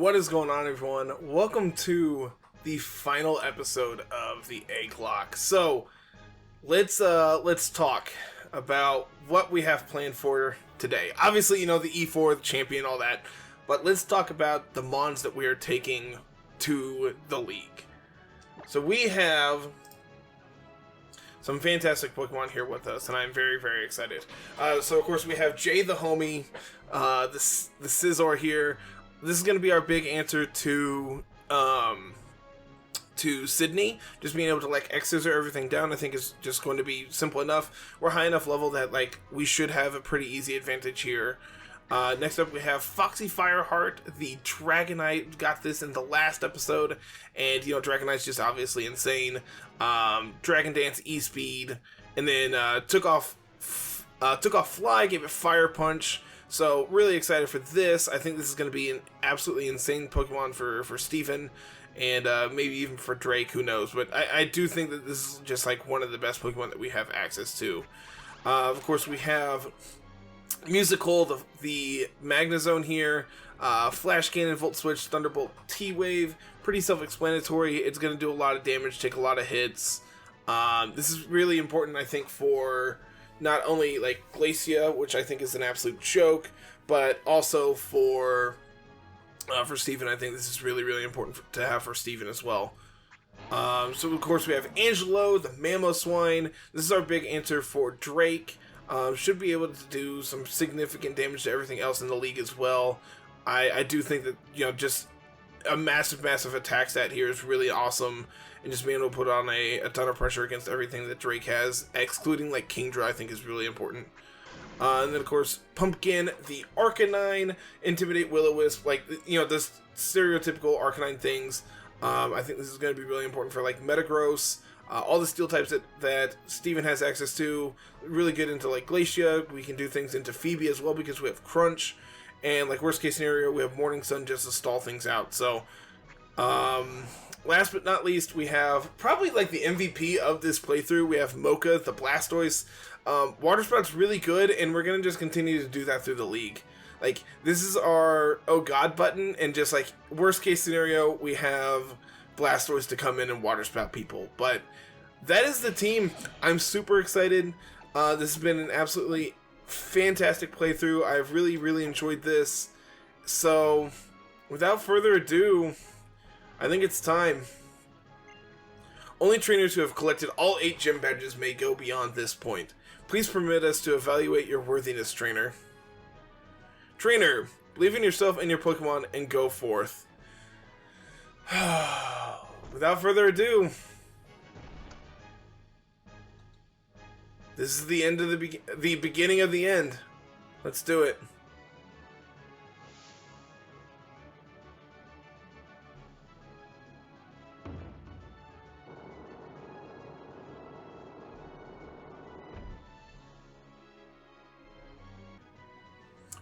What is going on, everyone? Welcome to the final episode of the Egglocke. So, let's talk about what we have planned for today. Obviously, you know, the E4, the champion, all that. But let's talk about the mons that we are taking to the league. So we have some fantastic Pokemon here with us, and I'm very, very excited. So, of course, we have Jay the Homie, the Scizor here. This is going to be our big answer to Sydney. Just being able to, like, X-Scissor everything down, I think is just going to be simple enough. We're high enough level that, like, we should have a pretty easy advantage here. Next up, we have Foxy Fireheart, the Dragonite. Got this in the last episode, and, you know, Dragonite's just obviously insane. Dragon Dance, E-Speed, and then took off Fly, gave it Fire Punch. So, really excited for this. I think this is going to be an absolutely insane Pokemon for Steven, and maybe even for Drake, who knows. But I do think that this is just, like, one of the best Pokemon that we have access to. Of course, we have Musical, the Magnezone here, Flash Cannon, Volt Switch, Thunderbolt, T-Wave. Pretty self-explanatory. It's going to do a lot of damage, take a lot of hits. This is really important, I think, for not only, like, Glacia, which I think is an absolute joke, but also for Steven. I think this is really, really important to have for Steven as well. So, of course, we have Angelo, the Mamoswine. This is our big answer for Drake. Should be able to do some significant damage to everything else in the league as well. I do think that, you know, just a massive attack stat here is really awesome, and just being able to put on a ton of pressure against everything that Drake has, excluding, like, Kingdra, I think is really important. And then, of course, Pumpkin, the Arcanine, Intimidate, Will-O-Wisp, like, you know, this stereotypical Arcanine things. I think this is going to be really important for, like, Metagross, all the steel types that Steven has access to. Really good into, like, Glacia. We can do things into Phoebe as well because we have Crunch. And, like, worst case scenario, we have Morning Sun just to stall things out. So, last but not least, we have probably, like, the MVP of this playthrough. We have Mocha, the Blastoise. Water Sprout's really good, and we're going to just continue to do that through the league. Like, this is our oh god button, and just, like, worst case scenario, we have Blastoise to come in and Water Spout people. But that is the team. I'm super excited. This has been an absolutely fantastic playthrough. I've really, really enjoyed this. So, without further ado, I think it's time. Only trainers who have collected all 8 gym badges may go beyond this point. Please permit us to evaluate your worthiness, trainer. Trainer, believe in yourself and your Pokemon and go forth. Without further ado, this is the end of the beginning of the end. Let's do it.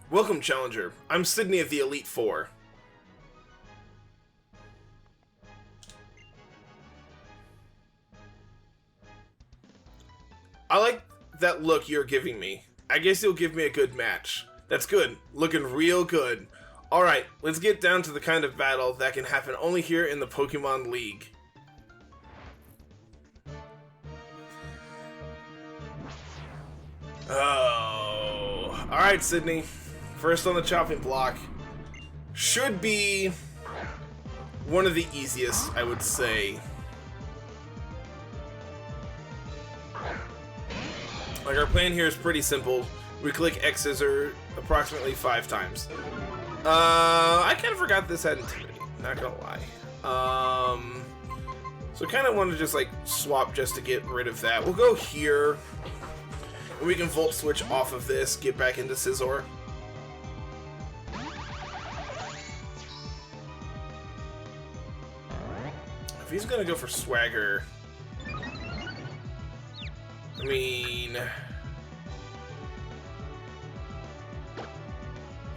Welcome, Challenger. I'm Sydney of the Elite Four. I like that look you're giving me. I guess you'll give me a good match. That's good. Looking real good. Alright, let's get down to the kind of battle that can happen only here in the Pokemon League. Oh. Alright, Sydney. First on the chopping block. Should be one of the easiest, I would say. Like, our plan here is pretty simple. We click X-Scissor approximately 5 times. I kind of forgot this had Intimidate, not gonna lie. So I kind of want to just, like, swap just to get rid of that. We'll go here, and we can Volt Switch off of this, get back into Scizor. If he's gonna go for Swagger, I mean,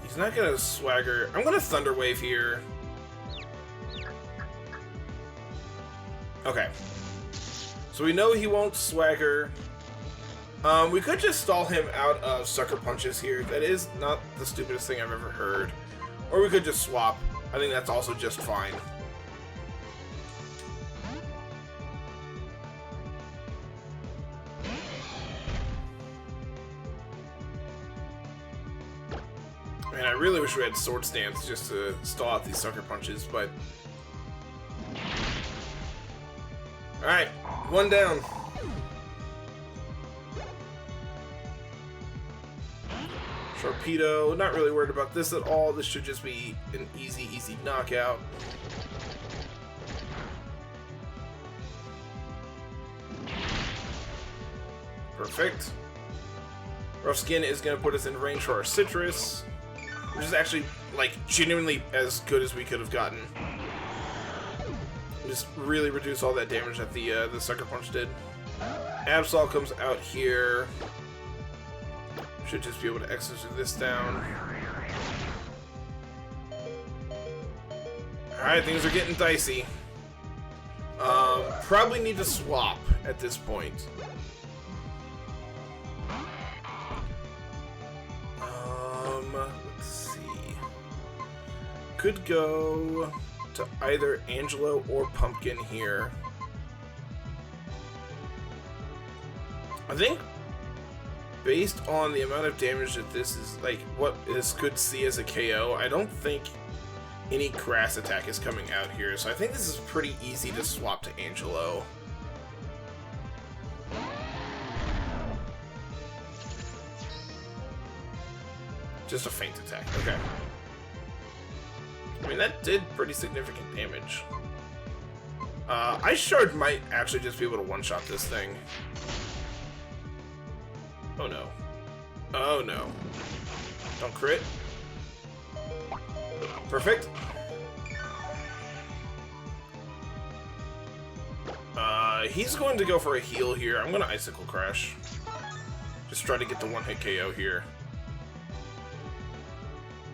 he's not gonna Swagger. I'm gonna Thunder Wave here. Okay. So we know he won't Swagger. We could just stall him out of Sucker Punches here. That is not the stupidest thing I've ever heard. Or we could just swap. I think that's also just fine. Man, I really wish we had Sword Stance just to stall out these sucker punches, but... Alright, one down. Torpedo, not really worried about this at all. This should just be an easy knockout. Perfect. Rough Skin is going to put us in range for our Citrus, which is actually, like, genuinely as good as we could have gotten. Just really reduce all that damage that the Sucker Punch did. Absol comes out here. Should just be able to execute this down. Alright, things are getting dicey. Probably need to swap at this point. Let's see. Could go to either Angelo or Pumpkin here. I think based on the amount of damage that this is, like, what this could see as a KO, I don't think any Grass attack is coming out here, so I think this is pretty easy to swap to Angelo. Just a feint attack, okay. I mean, that did pretty significant damage. Ice Shard might actually just be able to one-shot this thing. Oh no. Oh no. Don't crit. Perfect. He's going to go for a heal here. I'm going to Icicle Crash. Just try to get the one-hit KO here.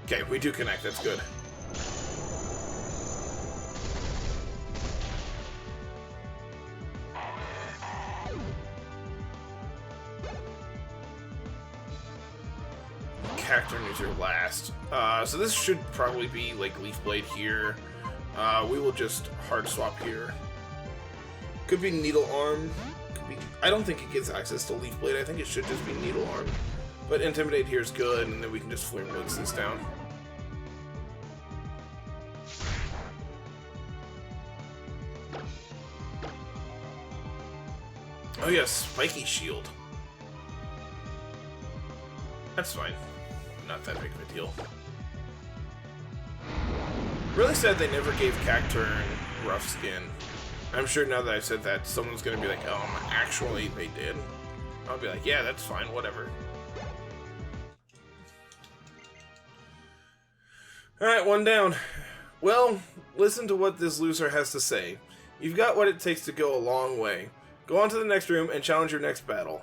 Okay, we do connect. That's good. Cacturn is your last. So this should probably be like Leaf Blade here. We will just hard swap here. Could be Needle Arm. Could be, I don't think it gets access to Leaf Blade. I think it should just be Needle Arm. But Intimidate here is good, and then we can just Flare Blitz this down. Oh yeah, Spiky Shield. That's fine. Not that big of a deal. Really sad they never gave Cacturn Rough Skin. I'm sure now that I've said that, someone's gonna be like, actually they did. I'll be like, yeah, that's fine, whatever. Alright, one down. Well, listen to what this loser has to say. You've got what it takes to go a long way. Go on to the next room and challenge your next battle.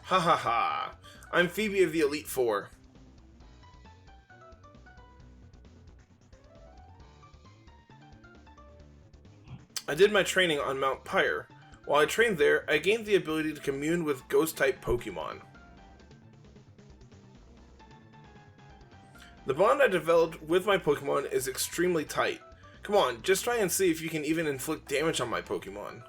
Ha ha ha. I'm Phoebe of the Elite Four. I did my training on Mount Pyre. While I trained there, I gained the ability to commune with ghost-type Pokémon. The bond I developed with my Pokémon is extremely tight. Come on, just try and see if you can even inflict damage on my Pokémon.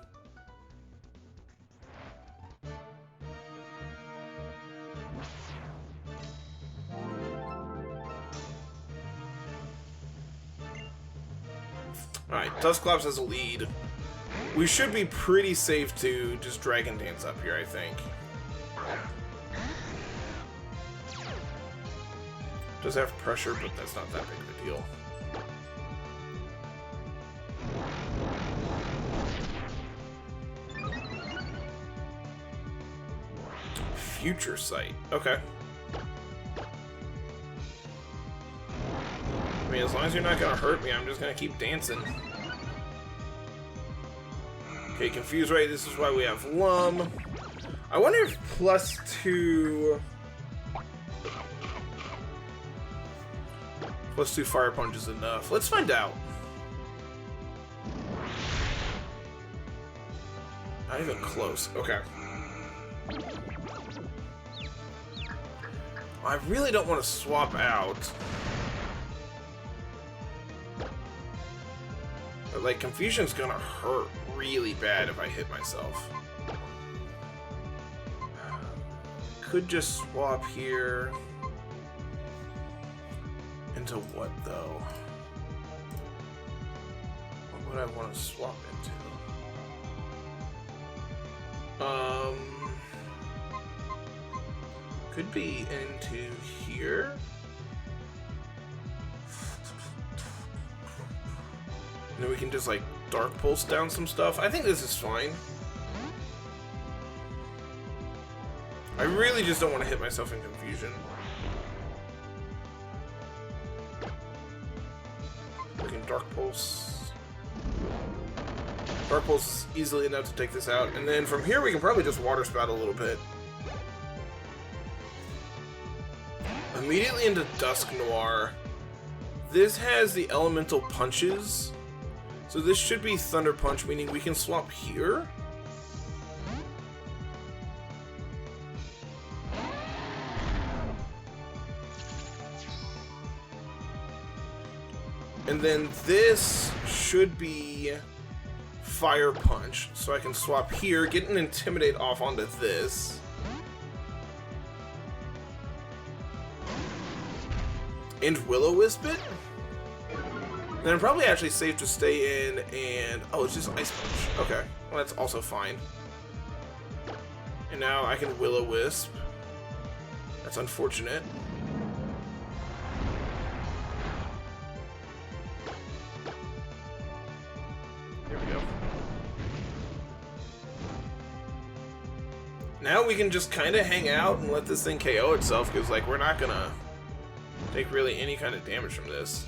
Alright, Dusclops has a lead. We should be pretty safe to just Dragon Dance up here, I think. Does have pressure, but that's not that big of a deal. Future Sight. Okay. I mean, as long as you're not gonna hurt me, I'm just gonna keep dancing. Okay, Confuse Ray, this is why we have Lum. I wonder if +2... +2 Fire Punch is enough. Let's find out. Not even close. Okay. I really don't want to swap out. But, like, Confusion's gonna hurt really bad if I hit myself. Could just swap here. Into what, though? What would I want to swap into? Could be into here. And then we can just, like, Dark Pulse down some stuff. I think this is fine. I really just don't want to hit myself in Confusion. We can Dark Pulse. Dark Pulse is easily enough to take this out. And then from here we can probably just Water Spout a little bit. Immediately into Dusk Noir. This has the elemental punches. So this should be Thunder Punch, meaning we can swap here. And then this should be Fire Punch. So I can swap here, get an Intimidate off onto this. And Will-O-Wisp it? Then I'm probably actually safe to stay in and... Oh, it's just Ice Punch. Okay. Well, that's also fine. And now I can Will-O-Wisp. That's unfortunate. There we go. Now we can just kind of hang out and let this thing KO itself, because, like, we're not gonna take really any kind of damage from this.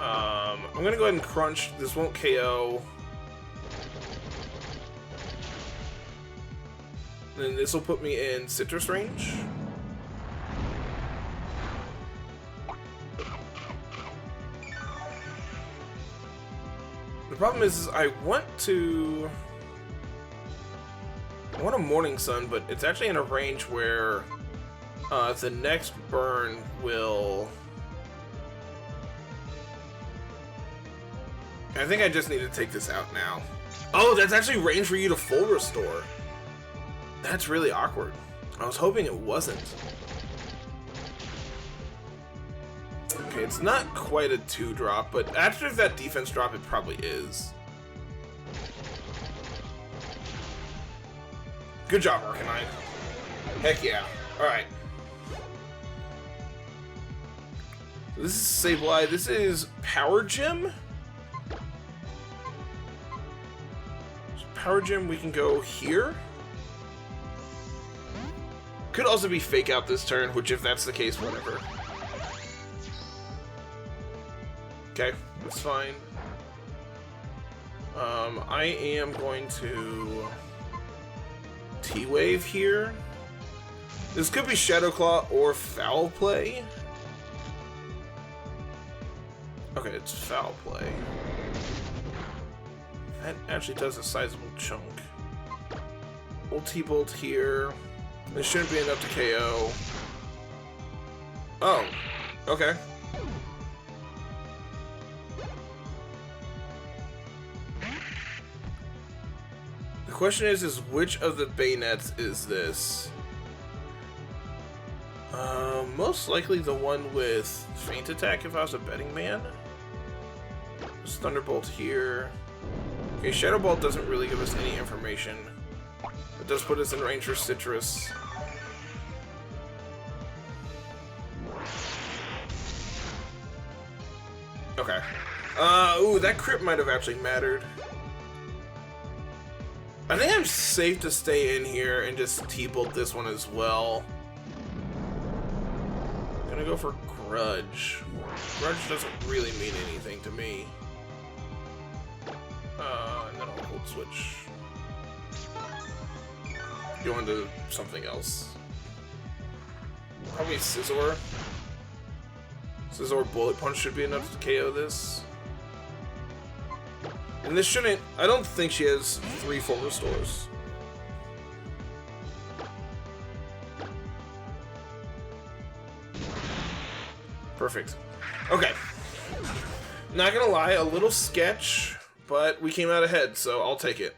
I'm gonna go ahead and crunch. This won't KO. Then this will put me in citrus range. The problem is I want a Morning Sun, but it's actually in a range where the next burn will... I think I just need to take this out now. Oh, that's actually range for you to full restore. That's really awkward. I was hoping it wasn't. Okay, it's not quite a 2-drop, but after that defense drop, it probably is. Good job, Arcanine. Heck yeah. Alright. So this is Sableye. This is Power Gem. Power Gem, we can go here. Could also be Fake Out this turn, which if that's the case, whatever. Okay, that's fine. I am going to T-Wave here. This could be Shadow Claw or Foul Play. Okay, it's Foul Play. That actually does a sizable chunk. We'll T-Bolt here. This shouldn't be enough to KO. Oh, okay. The question is which of the Bayonets is this? Most likely the one with Feint Attack if I was a betting man. Just Thunderbolt here. Okay, Shadow Ball doesn't really give us any information. It does put us in range for Citrus. Okay. Ooh, that crit might have actually mattered. I think I'm safe to stay in here and just T-Bolt this one as well. I'm gonna go for Grudge. Grudge doesn't really mean anything to me. And then I'll hold switch. Go into something else. Probably Scizor. Scizor Bullet Punch should be enough to KO this. And this shouldn't... I don't think she has 3 full restores. Perfect. Okay. Not gonna lie, a little sketch, but we came out ahead, so I'll take it.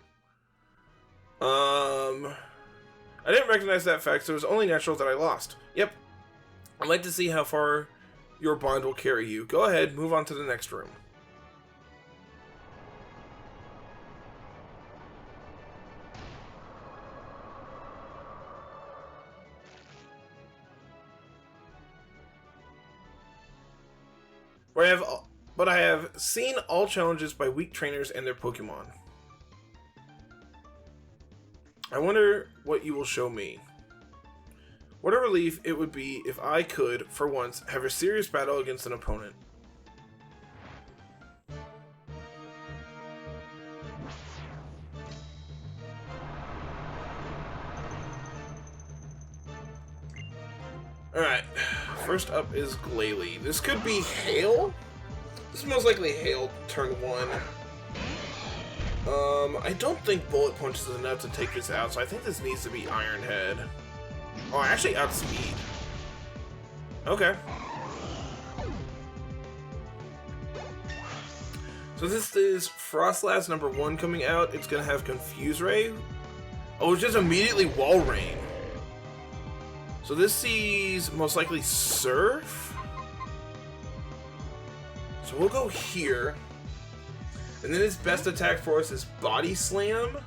I didn't recognize that fact, so it was only natural that I lost. Yep. I'd like to see how far your bond will carry you. Go ahead, move on to the next room. But I have seen all challenges by weak trainers and their Pokemon. I wonder what you will show me. What a relief it would be if I could, for once, have a serious battle against an opponent. Alright, first up is Glalie. This could be Hail? This is most likely Hail turn 1. I don't think Bullet Punch is enough to take this out, so I think this needs to be Iron Head. Oh, actually Outspeed. Okay. So this is Frostlass number 1 coming out. It's gonna have Confuse Ray. Oh, it's just immediately Wall Rain. So this sees most likely Surf. So we'll go here. And then his best attack for us is Body Slam.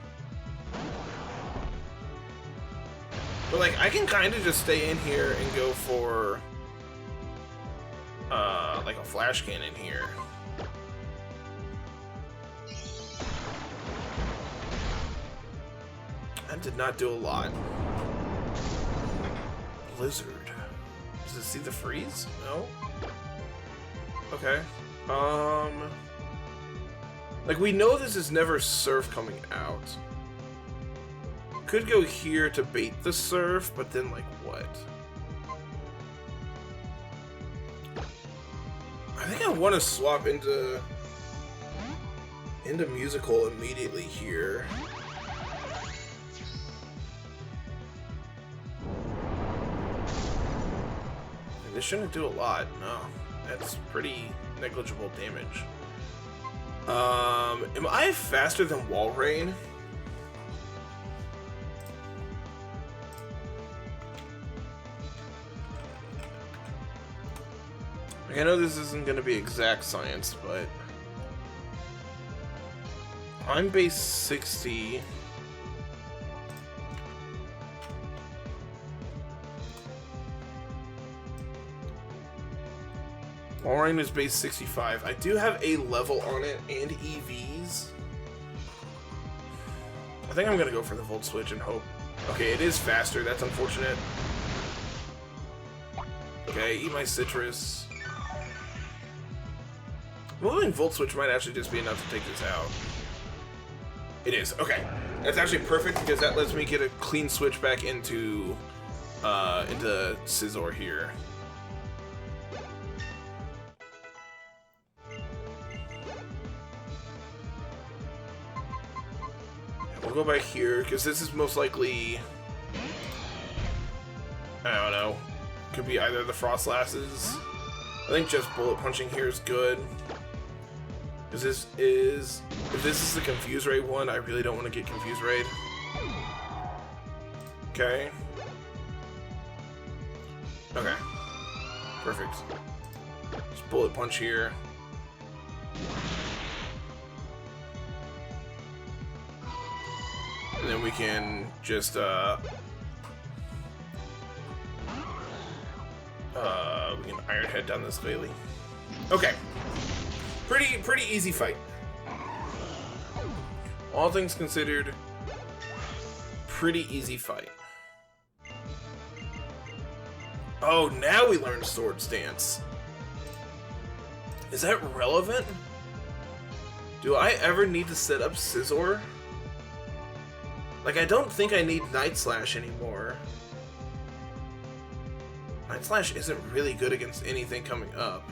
But like, I can kind of just stay in here and go for like a Flash Cannon here. That did not do a lot. Blizzard. Does it see the freeze? No? Okay. Like, we know this is never Surf coming out. Could go here to bait the Surf, but then, like, what? I think I want to swap into Musical immediately here. And this shouldn't do a lot, no. That's pretty negligible damage. Am I faster than Wall Rain? I know this isn't going to be exact science, but I'm base 60. Wall Rain is base 65. I do have a level on it and EVs. I think I'm going to go for the Volt Switch and hope. Okay, it is faster. That's unfortunate. Okay, eat my Citrus. Moving Volt Switch might actually just be enough to take this out. It is. Okay. That's actually perfect because that lets me get a clean switch back into Scizor here. We'll go back here because this is most likely, I don't know, could be either the Frostlasses. I think just Bullet Punching here is good. Because if this is the Confuse Ray one, I really don't want to get Confuse Rayed. Okay. Okay. Perfect. Just Bullet Punch here. And then we can just, we can Iron Head down this Glalie. Okay. Pretty easy fight. All things considered, pretty easy fight. Oh, now we learned Sword Stance. Is that relevant? Do I ever need to set up Scizor? Like, I don't think I need Night Slash anymore. Night Slash isn't really good against anything coming up.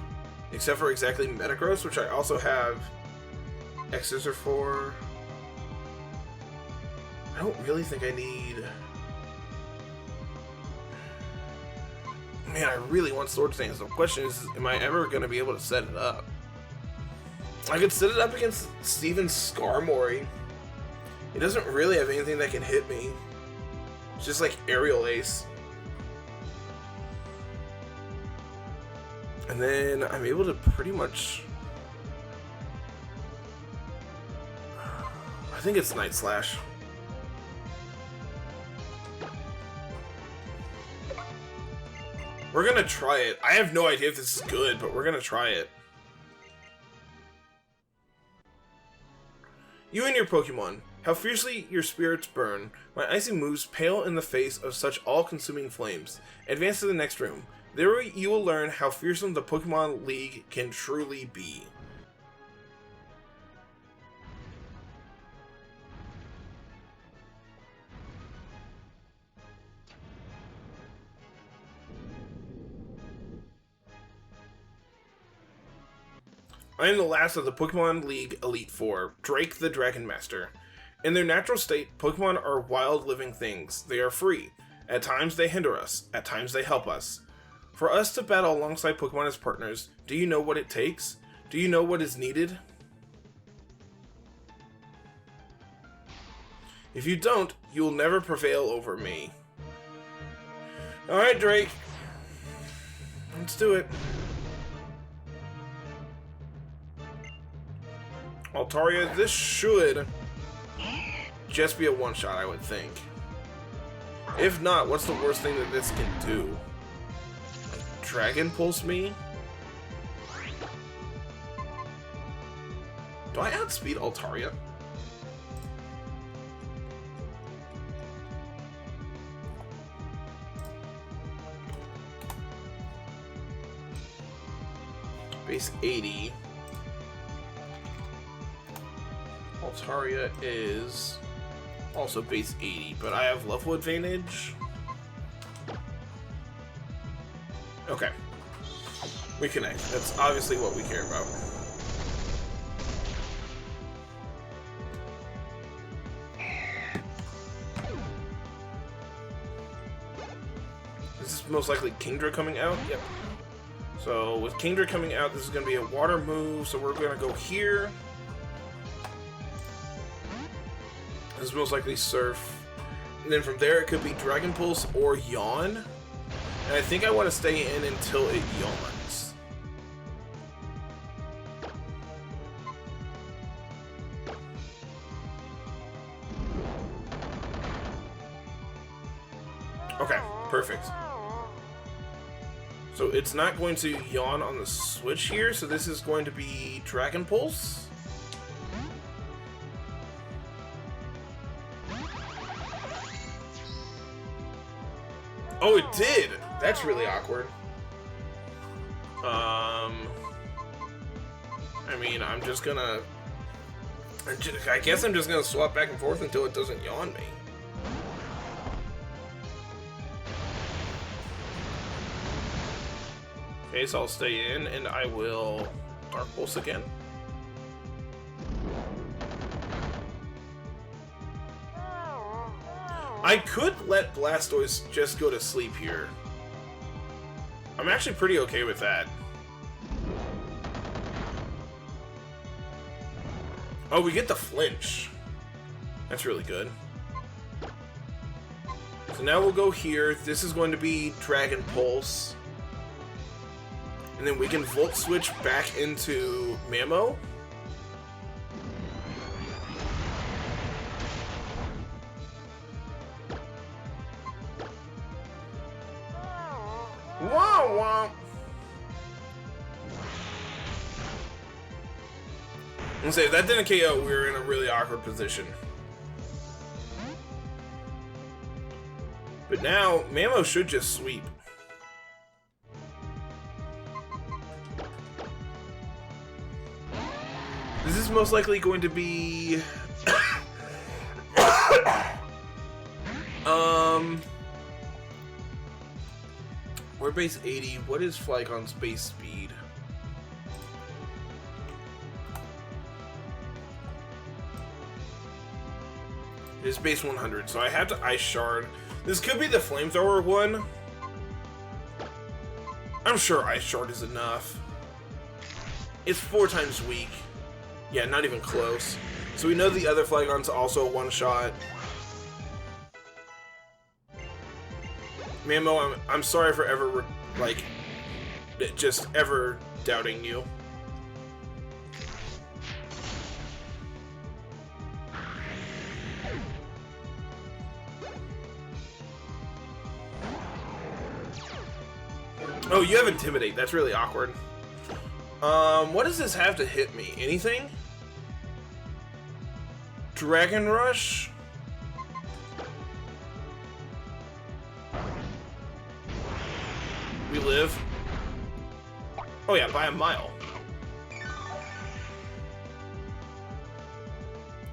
Except for exactly Metagross, which I also have X's are for. I don't really think I need... Man, I really want Sword Stance. The question is, am I ever going to be able to set it up? I could set it up against Steven Skarmory. He doesn't really have anything that can hit me. It's just like Aerial Ace. And then I'm able to pretty much... I think it's Night Slash. We're gonna try it. I have no idea if this is good, but we're gonna try it. You and your Pokemon. How fiercely your spirits burn. My icy moves pale in the face of such all-consuming flames. Advance to the next room. There you will learn how fearsome the Pokemon League can truly be. I am the last of the Pokemon League Elite Four, Drake the Dragon Master. In their natural state, Pokemon are wild living things. They are free. At times they hinder us, at times they help us. For us to battle alongside Pokemon as partners, do you know what it takes? Do you know what is needed? If you don't, you will never prevail over me. Alright, Drake. Let's do it. Altaria, this should just be a one-shot, I would think. If not, what's the worst thing that this can do? Dragon Pulse me? Do I outspeed Altaria? Base 80. Altaria is also base 80, but I have level advantage. Okay. We connect. That's obviously what we care about. This is most likely Kingdra coming out. Yep. So with Kingdra coming out, this is going to be a water move, so we're going to go here. This is most likely Surf. And then from there it could be Dragon Pulse or Yawn. And I think I want to stay in until it yawns. Okay, perfect. So it's not going to yawn on the switch here, so this is going to be Dragon Pulse. Oh, it did! That's really awkward. I mean, I'm just gonna... I guess I'm just gonna swap back and forth until it doesn't yawn me. Okay, so I'll stay in, and I will Dark Pulse again. I could let Blastoise just go to sleep here. I'm actually pretty okay with that. Oh, we get the flinch. That's really good. So now we'll go here. This is going to be Dragon Pulse. And then we can Volt Switch back into Mamo. Wah wah. And say if that didn't KO, we were in a really awkward position. But now Mamo should just sweep. This is most likely going to be we're base 80. What is Flycon's base speed? It is base 100, so I have to Ice Shard. This could be the Flamethrower one. I'm sure Ice Shard is enough. It's 4 times weak. Yeah, not even close. So we know the other Flygon's also a one-shot. Mammo, I'm sorry for ever, like, just ever doubting you. Oh, you have Intimidate. That's really awkward. What does this have to hit me? Anything? Dragon Rush? We live. Oh yeah, by a mile.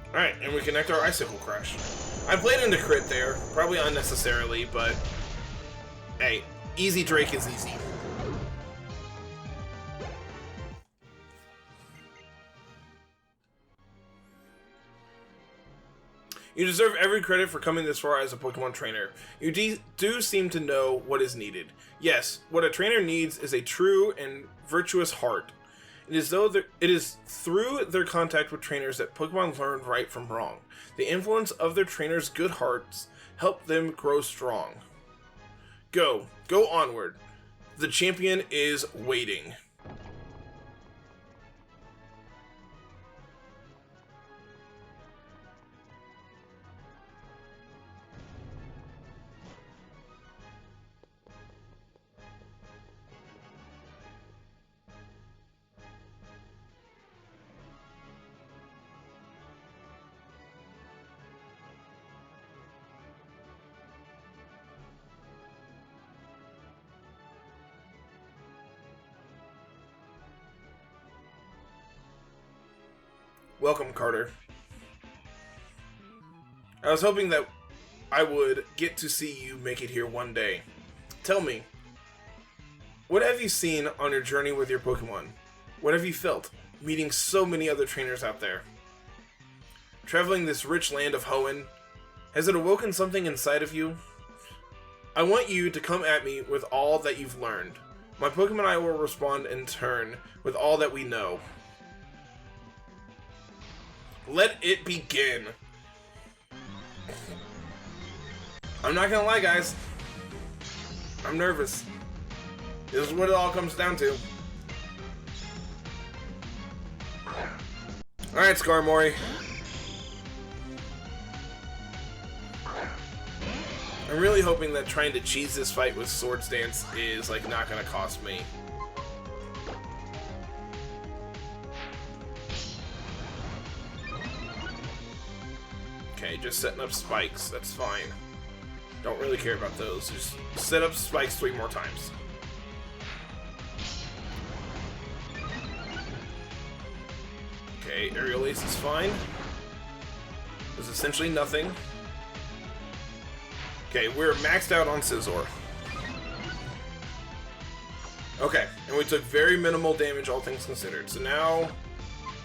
Alright, and we connect our Icicle Crush. I played into crit there, probably unnecessarily, but hey, easy Drake is easy. You deserve every credit for coming this far as a Pokemon trainer. You do seem to know what is needed. Yes, what a trainer needs is a true and virtuous heart. It is through their contact with trainers that Pokemon learn right from wrong. The influence of their trainers' good hearts help them grow strong. Go onward. The champion is waiting. Welcome, Carter. I was hoping that I would get to see you make it here one day. Tell me, what have you seen on your journey with your Pokemon? What have you felt, meeting so many other trainers out there? Traveling this rich land of Hoenn, has it awoken something inside of you? I want you to come at me with all that you've learned. My Pokemon and I will respond in turn with all that we know. Let it begin. I'm not gonna lie, guys. I'm nervous. This is what it all comes down to. Alright, Skarmory. I'm really hoping that trying to cheese this fight with Swords Dance is, like, not gonna cost me. Okay, just setting up spikes, that's fine. Don't really care about those. Just set up spikes 3 more times. Okay, Aerial Ace is fine. There's essentially nothing. Okay, we're maxed out on Scizor. Okay, and we took very minimal damage, all things considered. So now,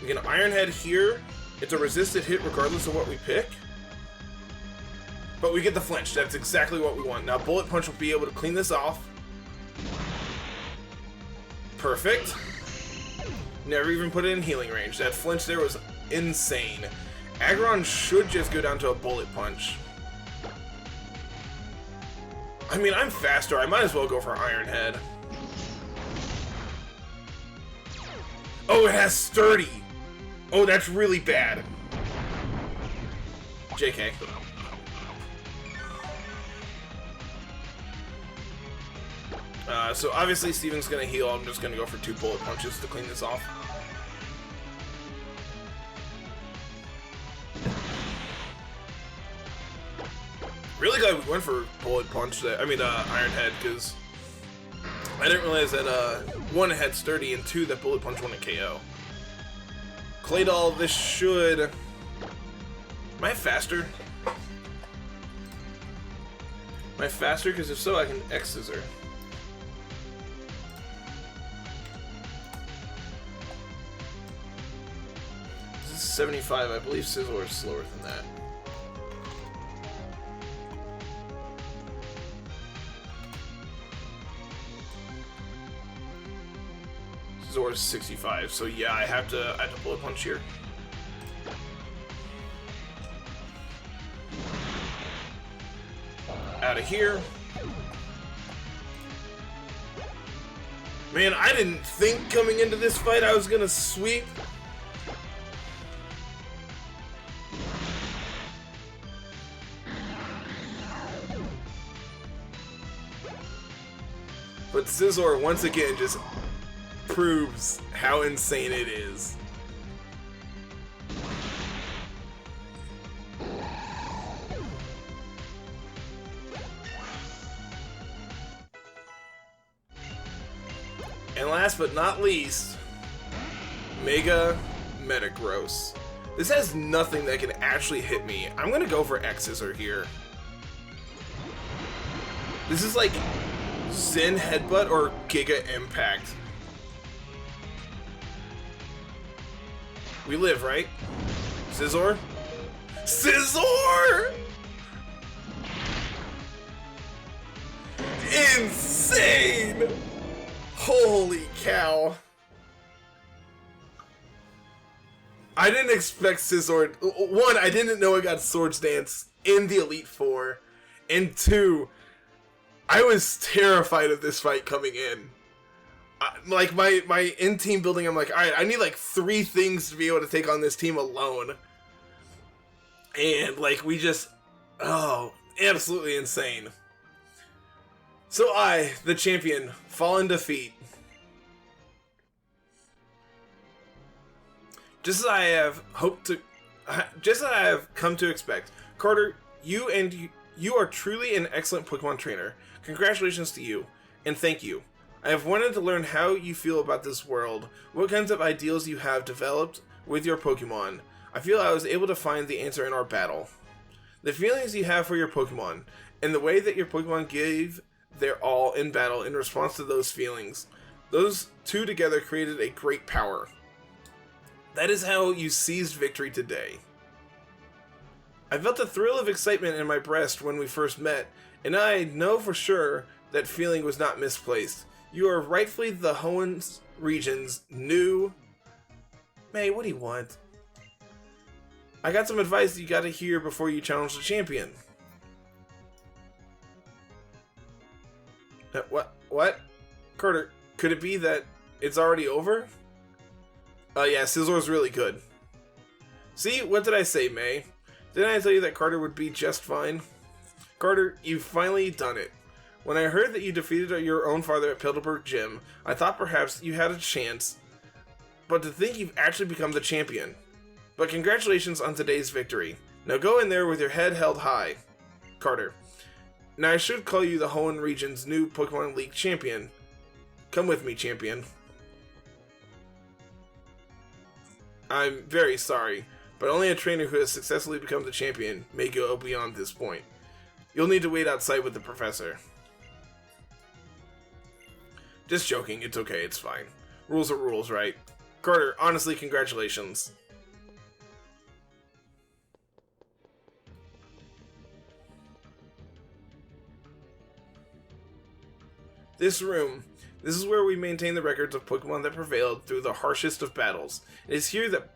we can Iron Head here. It's a resisted hit regardless of what we pick. But we get the flinch. That's exactly what we want. Now Bullet Punch will be able to clean this off. Perfect. Never even put it in healing range. That flinch there was insane. Aggron should just go down to a Bullet Punch. I mean, I'm faster. I might as well go for Iron Head. Oh, it has Sturdy. Oh, that's really bad. JK. So obviously Steven's gonna heal. I'm just gonna go for 2 Bullet Punches to clean this off. Really glad we went for Bullet Punch. Iron Head, because I didn't realize that 1, it had Sturdy, and 2, that Bullet Punch won a KO. Claydol, this should... Am I faster? Am I faster? Because if so, I can X-Scissor. This is 75. I believe Scizor is slower than that. Zor's 65, so yeah, I have to bullet punch here. Out of here. Man, I didn't think coming into this fight I was gonna sweep. But Scizor once again just proves how insane it is. And last but not least, Mega Metagross. This has nothing that can actually hit me. I'm gonna go for X-Scissor here. This is like Zen Headbutt or Giga Impact. We live, right? Scizor? Scizor! Insane! Holy cow. I didn't expect Scizor. One, I didn't know I got Swords Dance in the Elite Four. And two, I was terrified of this fight coming in. Like, my in-team building, I'm like, alright, I need like 3 things to be able to take on this team alone. And, like, we just... Oh, absolutely insane. So I, the champion, fall in defeat. Just as I have come to expect. Carter, you are truly an excellent Pokemon trainer. Congratulations to you, and thank you. I have wanted to learn how you feel about this world, what kinds of ideals you have developed with your Pokemon. I feel I was able to find the answer in our battle. The feelings you have for your Pokemon, and the way that your Pokemon gave their all in battle in response to those feelings. Those two together created a great power. That is how you seized victory today. I felt a thrill of excitement in my breast when we first met, and I know for sure that feeling was not misplaced. You are rightfully the Hoenn region's new... May, what do you want? I got some advice you gotta hear before you challenge the champion. What? Carter, could it be that it's already over? Yeah, Scizor's really good. See, what did I say, May? Didn't I tell you that Carter would be just fine? Carter, you've finally done it. When I heard that you defeated your own father at Piltover Gym, I thought perhaps you had a chance, but to think you've actually become the champion. But congratulations on today's victory. Now go in there with your head held high. Carter. Now I should call you the Hoenn region's new Pokemon League champion. Come with me, champion. I'm very sorry, but only a trainer who has successfully become the champion may go beyond this point. You'll need to wait outside with the professor. Just joking, it's okay, it's fine. Rules are rules, right? Carter, honestly, congratulations. This is where we maintain the records of Pokemon that prevailed through the harshest of battles. It is here that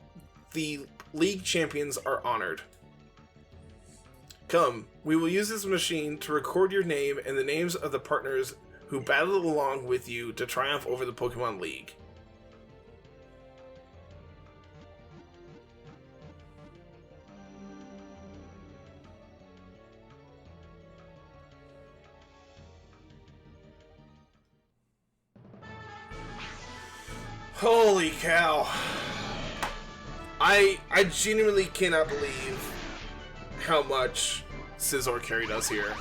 the League champions are honored. Come, we will use this machine to record your name and the names of the partners who battled along with you to triumph over the Pokemon League. Holy cow. I genuinely cannot believe how much Scizor carried us here.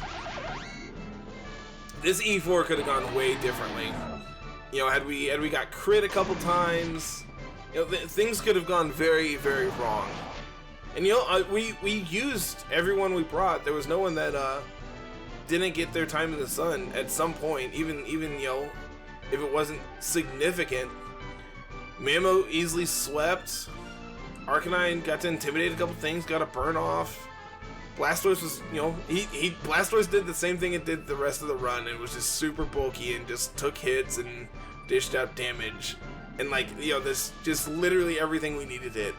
This E4 could have gone way differently. You know, had we got crit a couple times, you know, things could have gone very, very wrong. And you know, we used everyone we brought. There was no one that didn't get their time in the sun at some point, even you know, if it wasn't significant. Mamo easily swept. Arcanine got to intimidate a couple things, got a burn off. Blastoise was, you know, Blastoise did the same thing it did the rest of the run. It was just super bulky and just took hits and dished out damage. And like, you know, this just literally everything we needed it.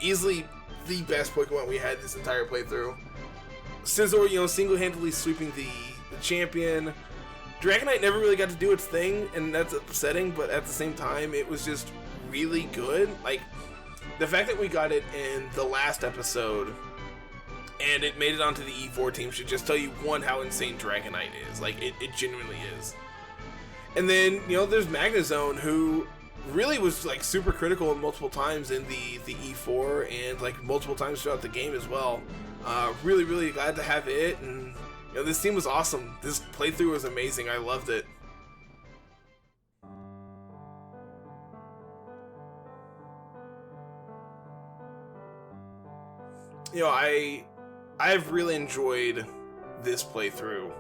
Easily the best Pokemon we had this entire playthrough. Scizor, you know, single-handedly sweeping the champion. Dragonite never really got to do its thing, and that's upsetting, but at the same time, it was just really good. Like, the fact that we got it in the last episode, and it made it onto the E4 team should just tell you, one, how insane Dragonite is. Like, it genuinely is. And then, you know, there's Magnezone, who really was, like, super critical multiple times in the E4, and, like, multiple times throughout the game as well. Really, really glad to have it, and, you know, this team was awesome. This playthrough was amazing. I loved it. You know, I've really enjoyed this playthrough.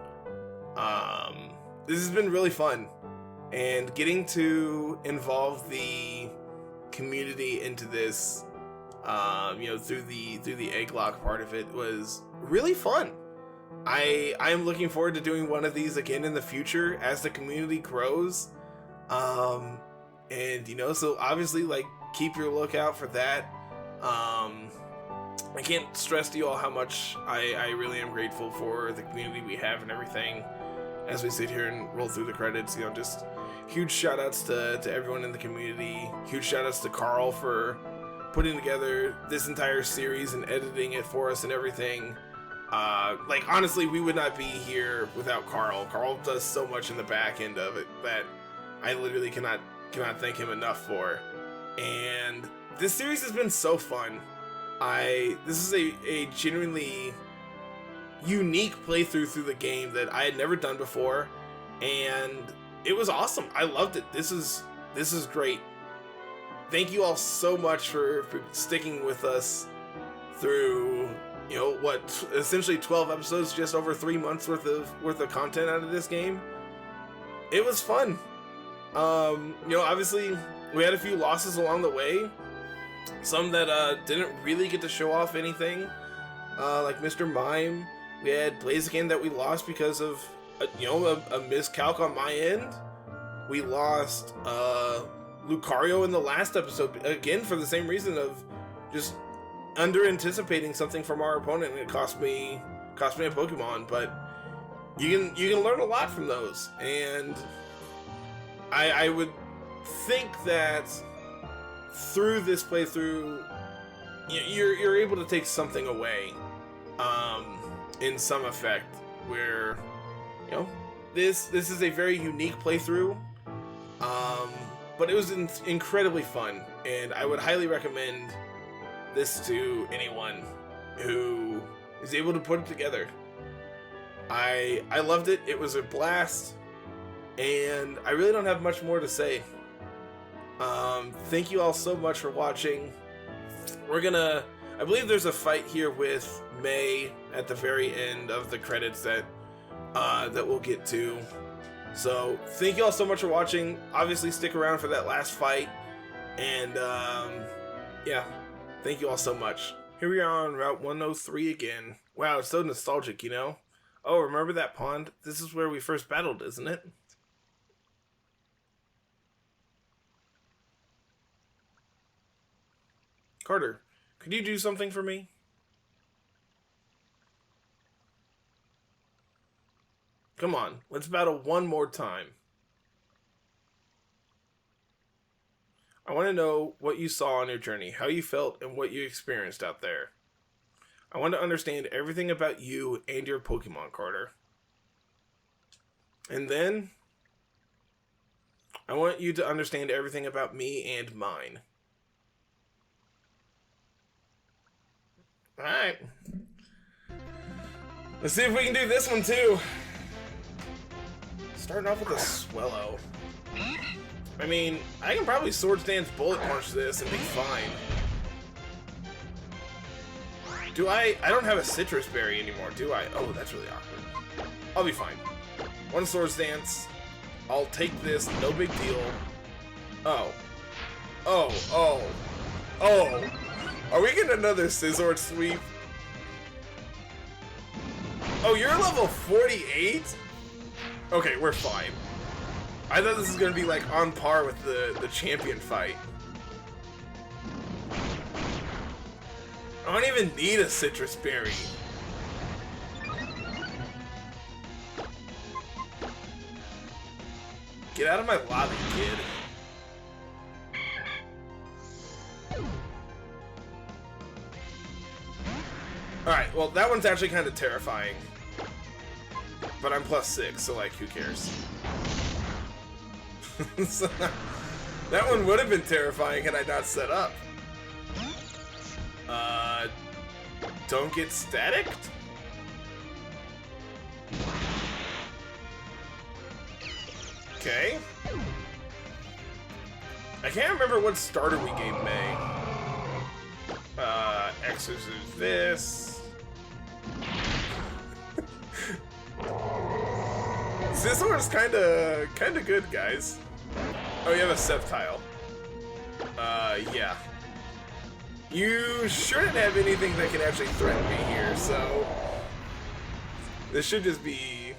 This has been really fun, and getting to involve the community into this, you know, through the Egglocke part of it was really fun. I am looking forward to doing one of these again in the future as the community grows. And you know, so obviously, like, keep your lookout for that. I can't stress to you all how much I really am grateful for the community we have and everything as we sit here and roll through the credits. You know, just huge shout outs to everyone in the community. Huge shout outs to Carl for putting together this entire series and editing it for us and everything. Like, honestly, we would not be here without Carl. Carl does so much in the back end of it that I literally cannot thank him enough for. And this series has been so fun. This is a genuinely unique playthrough through the game that I had never done before, and it was awesome. I loved it. This is great. Thank you all so much for sticking with us through, you know, what, essentially 12 episodes, just over 3 months worth of content out of this game. It was fun. You know, obviously we had a few losses along the way. Some that didn't really get to show off anything, like Mr. Mime. We had Blaziken that we lost because of you know, a miscalc on my end. We lost Lucario in the last episode, again for the same reason of just under anticipating something from our opponent, and it cost me a Pokemon. But you can learn a lot from those, and I would think that through this playthrough, you're able to take something away, in some effect, where, you know, this is a very unique playthrough, but it was incredibly fun, and I would highly recommend this to anyone who is able to put it together. I loved it. It was a blast, and I really don't have much more to say. Thank you all so much for watching. I believe there's a fight here with May at the very end of the credits that we'll get to. So thank you all so much for watching. Obviously stick around for that last fight, and yeah, thank you all so much. Here we are on Route 103 again. Wow, it's so nostalgic, you know? Oh, remember that pond? This is where we first battled, isn't it? Carter, could you do something for me? Come on, let's battle one more time. I want to know what you saw on your journey, how you felt, and what you experienced out there. I want to understand everything about you and your Pokemon, Carter. And then, I want you to understand everything about me and mine. Alright. Let's see if we can do this one too. Starting off with a Swellow. I mean, I can probably Swords Dance Bullet Punch this and be fine. Do I don't have a Citrus Berry anymore, do I? Oh, that's really awkward. I'll be fine. One Swords Dance. I'll take this, no big deal. Oh. Oh, oh. Oh. Are we getting another Scizor sweep? Oh, you're level 48? Okay, we're fine. I thought this was gonna be like on par with the champion fight. I don't even need a citrus berry. Get out of my lobby, kid. Alright, well, that one's actually kind of terrifying. But I'm +6, so, like, who cares? So, that one would have been terrifying had I not set up. Don't get staticked? Okay. I can't remember what starter we gave May. X's is this. Scizor's kinda good, guys. Oh, you have a Sceptile. Yeah. You shouldn't have anything that can actually threaten me here, so this should just be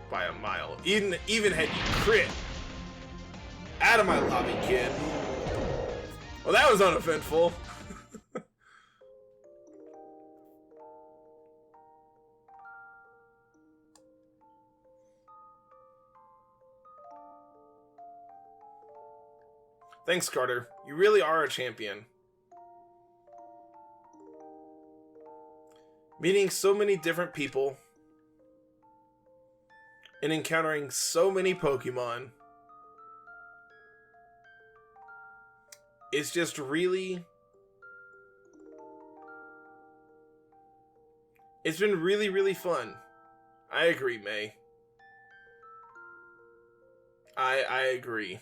by a mile. Even had you crit. Out of my lobby, kid. Well, that was uneventful. Thanks, Carter. You really are a champion. Meeting so many different people and encountering so many Pokemon is just really... It's been really, really fun. I agree, May. I agree.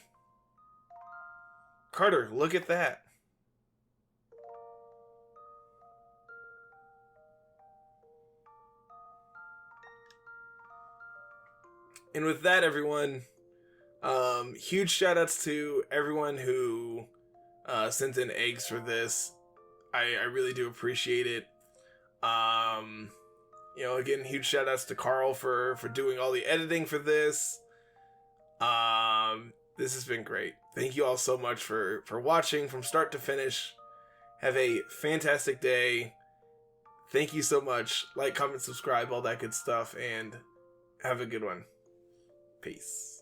Carter, look at that. And with that, everyone, huge shout outs to everyone who sent in eggs for this. I really do appreciate it. You know, again, huge shout outs to Carl for doing all the editing for this. This has been great. Thank you all so much for watching from start to finish. Have a fantastic day. Thank you so much. Like, comment, subscribe, all that good stuff, and have a good one. Peace.